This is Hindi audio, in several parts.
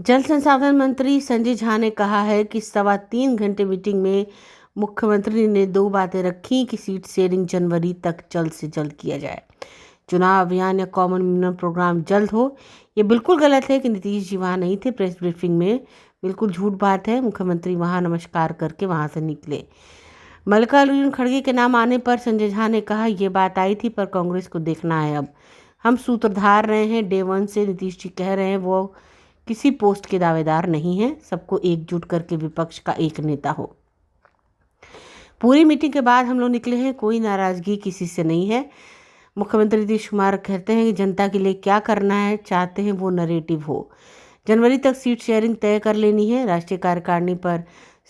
जल संसाधन मंत्री संजय झा ने कहा है कि 3.25 घंटे मीटिंग में मुख्यमंत्री ने 2 बातें रखी कि सीट शेयरिंग जनवरी तक जल्द से जल्द किया जाए। चुनाव अभियान या कॉमन मिनिमम प्रोग्राम जल्द हो, ये बिल्कुल गलत है कि नीतीश जी वहाँ नहीं थे। प्रेस ब्रीफिंग में बिल्कुल झूठ बात है। मुख्यमंत्री वहाँ नमस्कार करके वहाँ से निकले। मल्लिकार्जुन खड़गे के नाम आने पर संजय झा ने कहा, ये बात आई थी पर कांग्रेस को देखना है। अब हम सूत्रधार रहे हैं। डे 1 से नीतीश जी कह रहे हैं वो किसी पोस्ट के दावेदार नहीं है। सबको एकजुट करके विपक्ष का एक नेता हो। पूरी मीटिंग के बाद हम लोग निकले हैं, कोई नाराजगी किसी से नहीं है। मुख्यमंत्री नीतीश कुमार कहते हैं कि जनता के लिए क्या करना है, चाहते हैं वो नरेटिव हो। जनवरी तक सीट शेयरिंग तय कर लेनी है। राष्ट्रीय कार्यकारिणी पर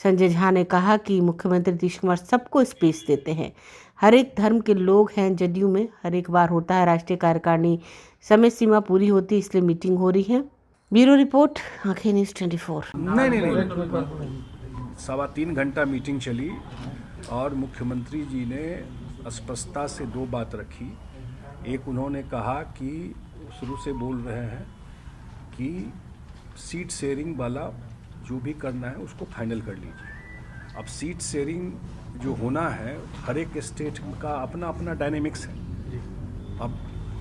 संजय झा ने कहा कि मुख्यमंत्री नीतीश कुमार सबको स्पेस देते हैं। हर एक धर्म के लोग हैं जदयू में। हर एक बार होता है राष्ट्रीय कार्यकारिणी समय सीमा पूरी होती है, इसलिए मीटिंग हो रही है। ब्यूरो रिपोर्ट, आंखें न्यूज़ 24। नहीं 3.25 घंटा मीटिंग चली और मुख्यमंत्री जी ने स्पष्टता से 2 बात रखी। एक, उन्होंने कहा कि शुरू से बोल रहे हैं कि सीट शेयरिंग वाला जो भी करना है उसको फाइनल कर लीजिए। अब सीट शेयरिंग जो होना है, हर एक स्टेट का अपना अपना डायनेमिक्स है। अब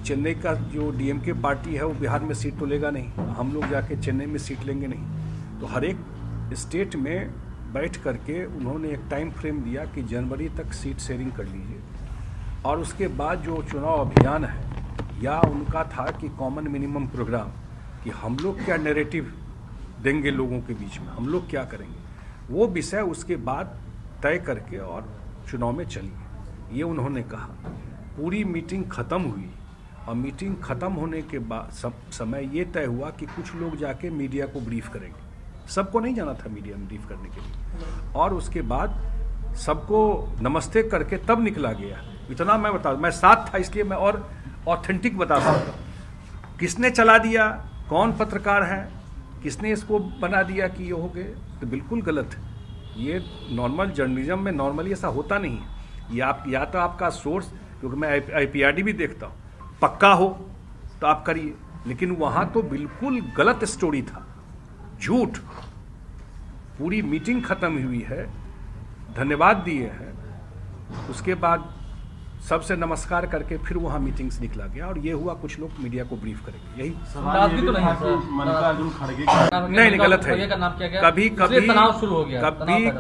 चेन्नई का जो डीएमके पार्टी है वो बिहार में सीट तो लेगा नहीं, हम लोग जाके चेन्नई में सीट लेंगे नहीं। तो हर एक स्टेट में बैठ करके उन्होंने एक टाइम फ्रेम दिया कि जनवरी तक सीट शेयरिंग कर लीजिए। और उसके बाद जो चुनाव अभियान है, या उनका था कि कॉमन मिनिमम प्रोग्राम, कि हम लोग क्या नैरेटिव देंगे लोगों के बीच में, हम लोग क्या करेंगे, वो विषय उसके बाद तय करके और चुनाव में चलिए, ये उन्होंने कहा। पूरी मीटिंग ख़त्म हुई और मीटिंग ख़त्म होने के बाद समय ये तय हुआ कि कुछ लोग जाके मीडिया को ब्रीफ करेंगे। सबको नहीं जाना था मीडिया में ब्रीफ करने के लिए, और उसके बाद सबको नमस्ते करके तब निकला गया। इतना मैं बता, मैं साथ था इसलिए मैं और ऑथेंटिक बता सकता हूँ। किसने चला दिया, कौन पत्रकार है, किसने इसको बना दिया कि ये हो गए, तो बिल्कुल गलत है। ये नॉर्मल जर्नलिज्म में नॉर्मली ऐसा होता नहीं है। ये आप या तो आपका सोर्स, क्योंकि मैं IPRD भी देखता हूँ, पक्का हो तो आप करिए, लेकिन वहाँ तो बिल्कुल गलत स्टोरी था, झूठ। पूरी मीटिंग खत्म हुई है, धन्यवाद दिए हैं, उसके बाद सबसे नमस्कार करके फिर वहाँ मीटिंग से निकला गया और ये हुआ कुछ लोग मीडिया को ब्रीफ करेंगे। यही मल्लिकार्जुन खड़गे नहीं गलत है।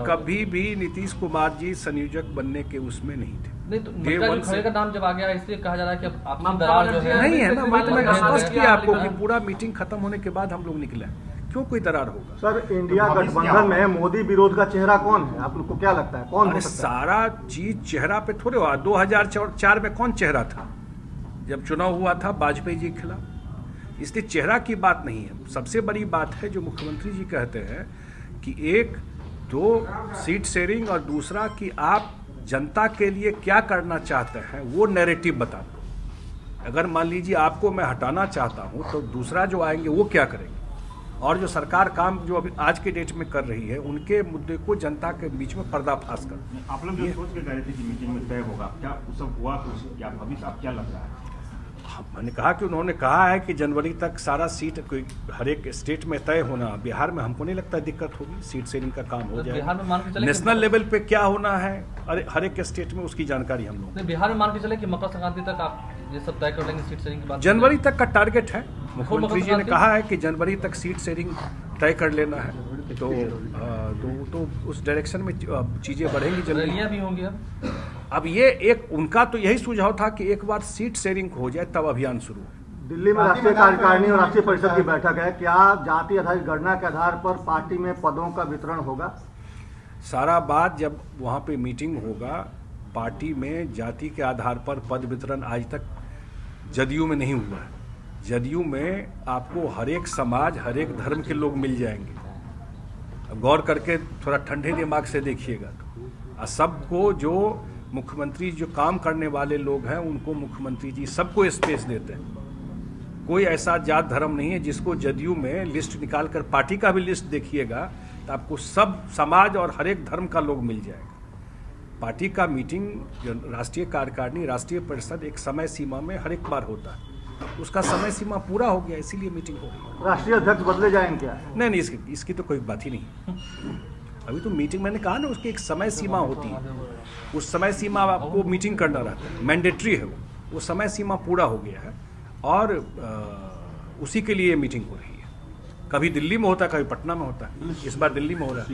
कभी भी नीतीश कुमार जी संयोजक बनने के उसमें नहीं थे। मल्लिकार्जुन खड़गे का नाम जब आ गया इसलिए कहा जा रहा है कि आपसी दरार जो है नहीं है ना। मैं स्पष्ट किया आपको कि पूरा मीटिंग खत्म होने के बाद हम लोग निकले, क्यों कोई दरार होगा। सर, इंडिया गठबंधन में मोदी विरोध का चेहरा कौन है, आपको क्या लगता है कौन हो सकता है? सारा चीज चेहरा पे थोड़े हुआ। 2004 में कौन चेहरा था जब चुनाव हुआ था वाजपेयी जी के खिलाफ, इसलिए चेहरा की बात नहीं है। सबसे बड़ी बात है जो मुख्यमंत्री जी कहते हैं कि 1-2 सीट शेयरिंग और दूसरा कि आप जनता के लिए क्या करना चाहते हैं वो नैरेटिव बता दो। अगर मान लीजिए आपको मैं हटाना चाहता हूं तो दूसरा जो आएंगे वो क्या करेंगे, और जो सरकार काम जो अभी आज के डेट में कर रही है उनके मुद्दे को जनता के बीच में पर्दाफाश कर। आप लोग जो सोच के गए थे कि मीटिंग में तय होगा, क्या वो सब हुआ कुछ, क्या भविष्य आप क्या लग रहा है? मैंने कहा कि उन्होंने कहा है कि जनवरी तक सारा सीट कोई हर एक स्टेट में तय होना। बिहार में हमको नहीं लगता दिक्कत होगी, सीट शेयरिंग का काम हो जाए। नेशनल लेवल पे क्या होना है हर एक स्टेट में, उसकी जानकारी हम लोग। बिहार में मान के चले कि मकर संक्रांति तक आप ये सब तय कर लेंगे सीट शेयरिंग की बात? जनवरी तक का टारगेट है। मुख्यमंत्री जी ने कहा है कि जनवरी तक सीट शेयरिंग तय कर लेना है, तो उस डायरेक्शन में चीजें बढ़ेंगी। रैलियां भी होंगी अब ये एक उनका तो यही सुझाव था कि एक बार सीट शेयरिंग हो जाए तब अभियान शुरू हो। दिल्ली में राष्ट्रीय कार्यकारिणी और राष्ट्रीय परिषद की बैठक है, क्या जाति आधारित गणना के आधार पर पार्टी में पदों का वितरण होगा? सारा बात जब वहाँ पे मीटिंग होगा, पार्टी में जाति के आधार पर पद वितरण आज तक जदयू में नहीं हुआ है। जदयू में आपको हर एक समाज, हर एक धर्म के लोग मिल जाएंगे। गौर करके थोड़ा ठंडे दिमाग से देखिएगा तो सबको, जो मुख्यमंत्री जो काम करने वाले लोग हैं उनको मुख्यमंत्री जी सबको स्पेस देते हैं। कोई ऐसा जात धर्म नहीं है जिसको जदयू में लिस्ट निकालकर, पार्टी का भी लिस्ट देखिएगा तो आपको सब समाज और हर एक धर्म का लोग मिल जाएगा। पार्टी का मीटिंग, राष्ट्रीय कार्यकारिणी, राष्ट्रीय परिषद एक समय सीमा में हर एक बार होता है। उसका समय सीमा पूरा हो गया, इसीलिए मीटिंग हो रही है। राष्ट्रीय अध्यक्ष बदले जाएंगे क्या? नहीं, इसकी तो कोई बात ही नहीं। अभी तो मीटिंग, मैंने कहा ना, उसकी एक समय सीमा होती है, उस समय सीमा आपको मीटिंग करना रहता है, मैंडेटरी है वो समय सीमा पूरा हो गया है और उसी के लिए मीटिंग हो रही है। कभी दिल्ली में होता है, कभी पटना में होता है, इस बार दिल्ली में हो रहा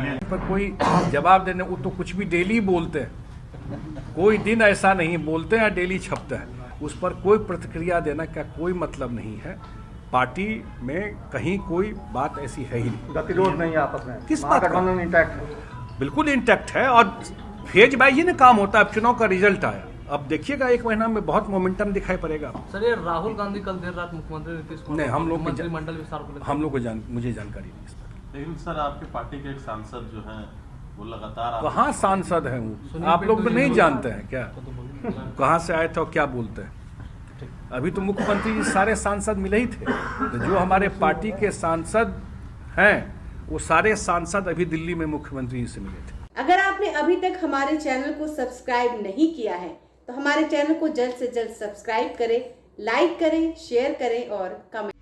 है। पर कोई जवाब देने, वो तो कुछ भी डेली बोलते हैं, कोई दिन ऐसा नहीं बोलते हैं, डेली छपता है, उस पर कोई प्रतिक्रिया देना का कोई मतलब नहीं है। पार्टी में कहीं कोई बात ऐसी है ही नहीं, गतिरोध नहीं है आपस में, किस बात का? महागठबंधन इंटैक्ट है, बिल्कुल इंटैक्ट है और फेज बाई ही ना काम होता है। अब चुनाव का रिजल्ट आया, अब देखिएगा 1 महीना में बहुत मोमेंटम दिखाई पड़ेगा। सर, ये राहुल गांधी कल देर रात मुख्यमंत्री नीतीश कुमार नहीं, हम लोग को मंत्रिमंडल विस्तार को लेकर, हम लोग को मुझे जानकारी नहीं इस पर। लेकिन सर आपके पार्टी के एक सांसद जो हैं वो लगातार कहाँ सांसद हैं वो? आप लोग तो नहीं जानते हैं क्या कहाँ से आए थे और क्या बोलते हैं? अभी तो मुख्यमंत्री जी सारे सांसद मिले ही थे, तो जो हमारे पार्टी के सांसद हैं वो सारे सांसद अभी दिल्ली में मुख्यमंत्री जी से मिले थे। अगर आपने अभी तक हमारे चैनल को सब्सक्राइब नहीं किया है तो हमारे चैनल को जल्द से जल्द सब्सक्राइब करें, लाइक करें, शेयर करें और कमेंट।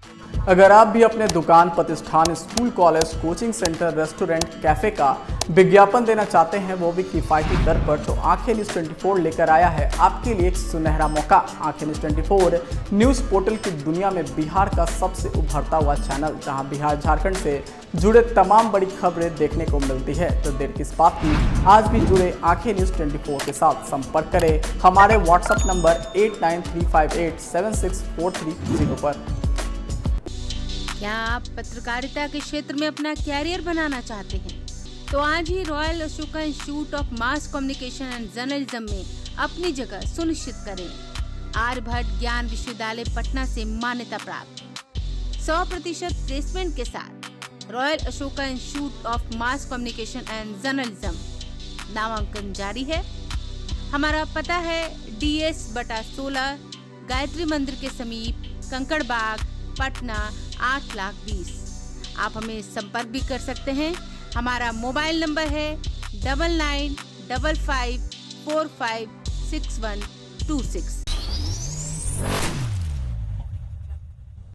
अगर आप भी अपने दुकान, प्रतिष्ठान, school, college, coaching centre, restaurant, cafe का विज्ञापन देना चाहते हैं, वो भी किफ़ायती दर पर, तो आंखें न्यूज़ 24 लेकर आया है आपके लिए एक सुनहरा मौका। आंखें न्यूज़ 24 न्यूज़ पोर्टल की दुनिया में बिहार का सबसे उभरता हुआ चैनल, जहां बिहार झारखंड से जुड़े तमाम बड़ी खबरें देखने को मिलती है। तो देर किस बात की, आज भी जुड़े आंखें न्यूज़ 24 के साथ। संपर्क करें हमारे व्हाट्सएप नंबर 8935876430 पर। क्या आप पत्रकारिता के क्षेत्र में अपना कैरियर बनाना चाहते हैं? तो आज ही Royal Ashoka Institute of Mass Communication and Journalism में अपनी जगह सुनिश्चित करें। आर्यभट्ट ज्ञान विश्वविद्यालय पटना से मान्यता प्राप्त 100% प्लेसमेंट के साथ royal Ashoka Institute of Mass Communication and journalism नामांकन जारी है। हमारा पता है DS/16 गायत्री मंदिर के समीप, कंकड़बाग, पटना 8,20,000। आप हमें संपर्क भी कर सकते हैं। हमारा मोबाइल नंबर है 9955456126।